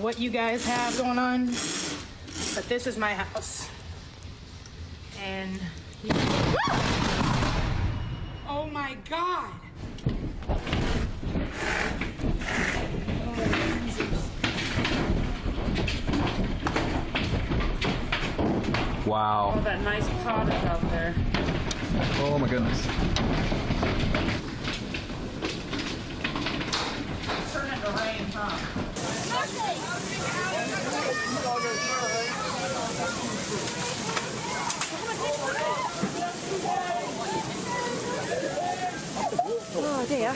what you guys have going on, but this is my house. And oh my God. Wow. Oh, that nice pot is out there. Oh my goodness. It's starting to rain, huh? Oh dear.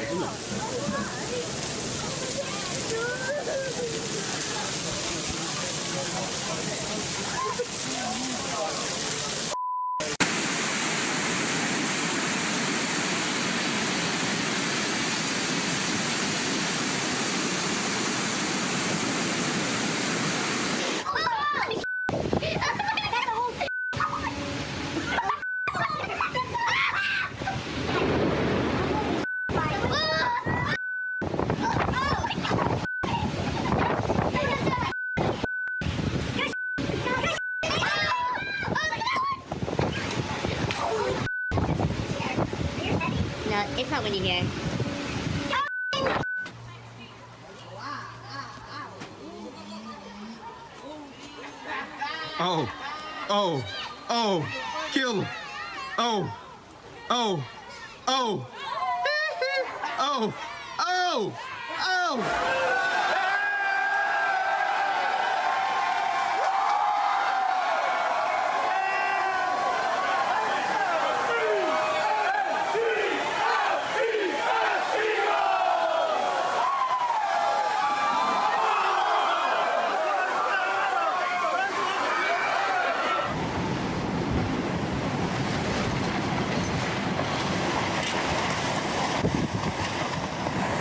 No, it's not winning here. Oh, oh, oh, kill him. Oh, oh, oh, oh, oh, oh.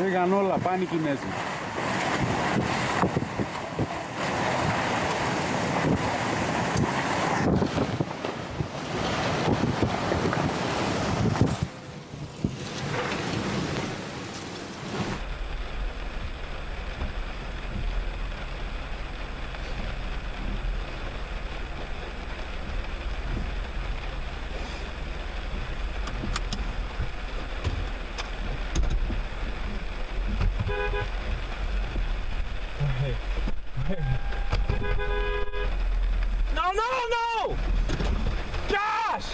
Πήγαν όλα, πάνε οι Κινέζοι. No, no, no! Josh!